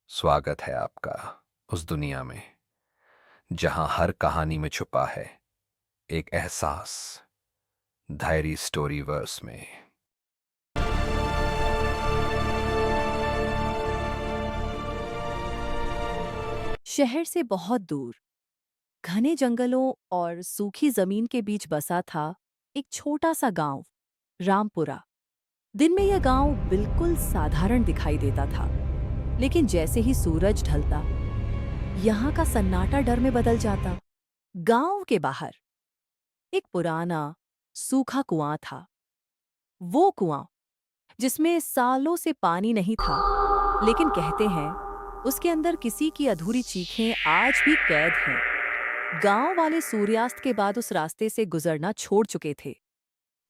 स्वागत है आपका उस दुनिया में जहां हर कहानी में छुपा है एक एहसास। डायरी स्टोरी वर्स में। शहर से बहुत दूर घने जंगलों और सूखी जमीन के बीच बसा था एक छोटा सा गांव, रामपुरा। दिन में यह गांव बिल्कुल साधारण दिखाई देता था, लेकिन जैसे ही सूरज ढलता, यहाँ का सन्नाटा डर में बदल जाता। गांव के बाहर एक पुराना सूखा कुआं था। वो कुआं जिसमें सालों से पानी नहीं था, लेकिन कहते हैं उसके अंदर किसी की अधूरी चीखें आज भी कैद हैं। गांव वाले सूर्यास्त के बाद उस रास्ते से गुजरना छोड़ चुके थे।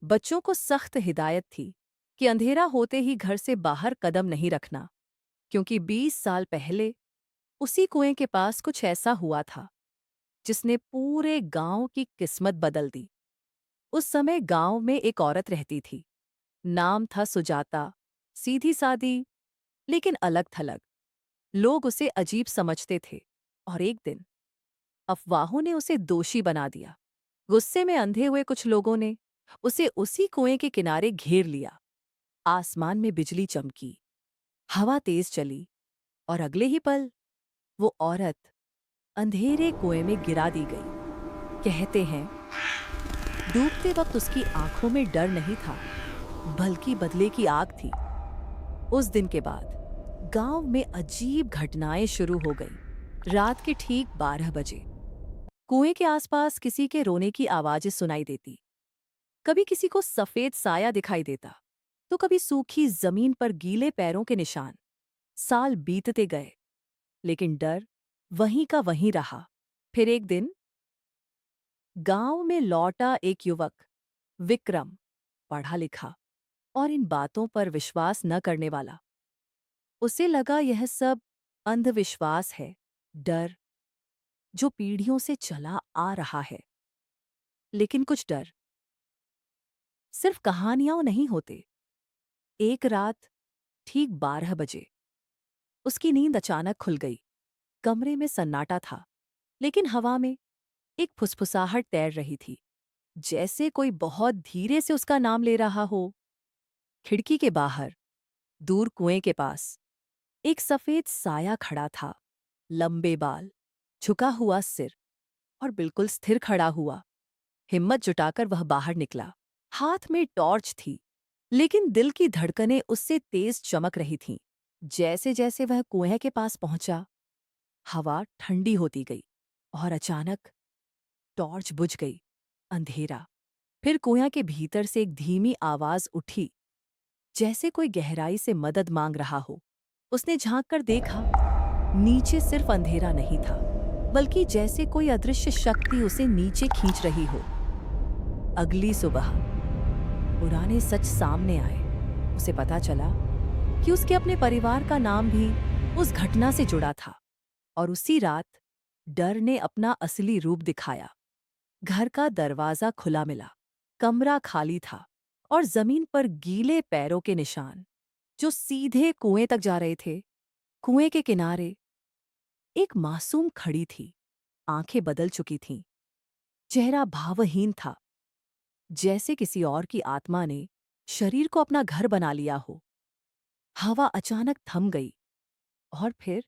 बच्चों को सख्त हिदायत थी कि अंधेरा होते ही घर से बाहर कदम नहीं रखना, क्योंकि 20 साल पहले उसी कुएं के पास कुछ ऐसा हुआ था जिसने पूरे गांव की किस्मत बदल दी। उस समय गांव में एक औरत रहती थी। नाम था सुजाता। सीधी सादी, लेकिन अलग थलग। लोग उसे अजीब समझते थे, और एक दिन अफवाहों ने उसे दोषी बना दिया। गुस्से में अंधे हुए कुछ लोगों ने उसे उसी कुएं के किनारे घेर लिया। आसमान में बिजली चमकी, हवा तेज चली, और अगले ही पल वो औरत अंधेरे कुएं में गिरा दी गई। कहते हैं डूबते वक्त उसकी आंखों में डर नहीं था, बल्कि बदले की आग थी। उस दिन के बाद गांव में अजीब घटनाएं शुरू हो गई। रात के ठीक 12 बजे कुएं के आसपास किसी के रोने की आवाजें सुनाई देती। कभी किसी को सफेद साया दिखाई देता, तो कभी सूखी जमीन पर गीले पैरों के निशान। साल बीतते गए, लेकिन डर वहीं का वहीं रहा। फिर एक दिन गांव में लौटा एक युवक, विक्रम, पढ़ा लिखा और इन बातों पर विश्वास न करने वाला। उसे लगा यह सब अंधविश्वास है, डर जो पीढ़ियों से चला आ रहा है। लेकिन कुछ डर सिर्फ कहानियां नहीं होते। एक रात ठीक 12 बजे उसकी नींद अचानक खुल गई। कमरे में सन्नाटा था, लेकिन हवा में एक फुसफुसाहट तैर रही थी, जैसे कोई बहुत धीरे से उसका नाम ले रहा हो। खिड़की के बाहर, दूर कुएं के पास, एक सफेद साया खड़ा था। लंबे बाल, झुका हुआ सिर, और बिल्कुल स्थिर खड़ा हुआ। हिम्मत जुटाकर वह बाहर निकला। हाथ में टॉर्च थी, लेकिन दिल की धड़कनें उससे तेज चमक रही थीं। जैसे जैसे वह कुएं के पास पहुंचा, हवा ठंडी होती गई, और अचानक टॉर्च बुझ गई। अंधेरा। फिर कुएं के भीतर से एक धीमी आवाज उठी, जैसे कोई गहराई से मदद मांग रहा हो। उसने झांक कर देखा। नीचे सिर्फ अंधेरा नहीं था, बल्कि जैसे कोई अदृश्य शक्ति उसे नीचे खींच रही हो। अगली सुबह पुराने सच सामने आए। उसे पता चला कि उसके अपने परिवार का नाम भी उस घटना से जुड़ा था। और उसी रात डर ने अपना असली रूप दिखाया। घर का दरवाजा खुला मिला, कमरा खाली था, और जमीन पर गीले पैरों के निशान जो सीधे कुएं तक जा रहे थे। कुएं के किनारे एक मासूम खड़ी थी। आंखें बदल चुकी थीं, चेहरा भावहीन था, जैसे किसी और की आत्मा ने शरीर को अपना घर बना लिया हो। हवा अचानक थम गई, और फिर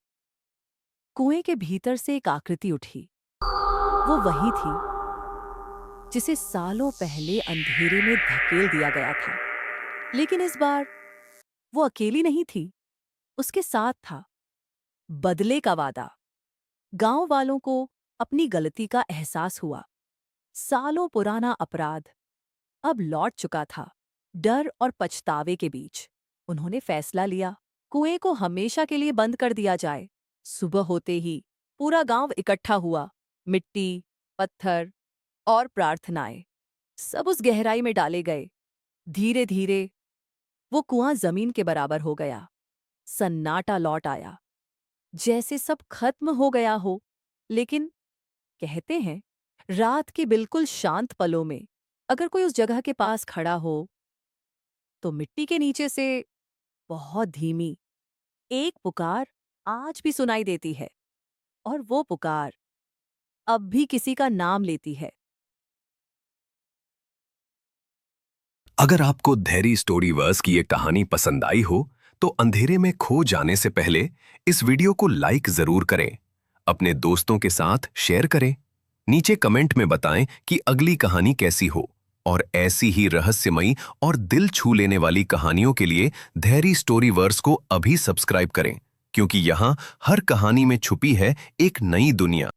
कुएं के भीतर से एक आकृति उठी। वो वही थी जिसे सालों पहले अंधेरे में धकेल दिया गया था। लेकिन इस बार वो अकेली नहीं थी, उसके साथ था बदले का वादा। गांव वालों को अपनी गलती का एहसास हुआ। सालों पुराना अपराध अब लौट चुका था। डर और पछतावे के बीच उन्होंने फैसला लिया, कुएं को हमेशा के लिए बंद कर दिया जाए। सुबह होते ही पूरा गांव इकट्ठा हुआ। मिट्टी, पत्थर और प्रार्थनाएं सब उस गहराई में डाले गए। धीरे धीरे वो कुआं जमीन के बराबर हो गया। सन्नाटा लौट आया, जैसे सब खत्म हो गया हो। लेकिन कहते हैं रात के बिल्कुल शांत पलों में अगर कोई उस जगह के पास खड़ा हो, तो मिट्टी के नीचे से बहुत धीमी एक पुकार आज भी सुनाई देती है और वो पुकार अब भी किसी का नाम लेती है। अगर आपको धैर्य स्टोरीवर्स की ये कहानी पसंद आई हो तो अंधेरे में खो जाने से पहले इस वीडियो को लाइक जरूर करें, अपने दोस्तों के साथ शेयर करें, नीचे कमेंट में बताएं कि अगली कहानी कैसी हो और ऐसी ही रहस्यमयी और दिल छू लेने वाली कहानियों के लिए धैर्य स्टोरीवर्स को अभी सब्सक्राइब करें, क्योंकि यहाँ हर कहानी में छुपी है एक नई दुनिया।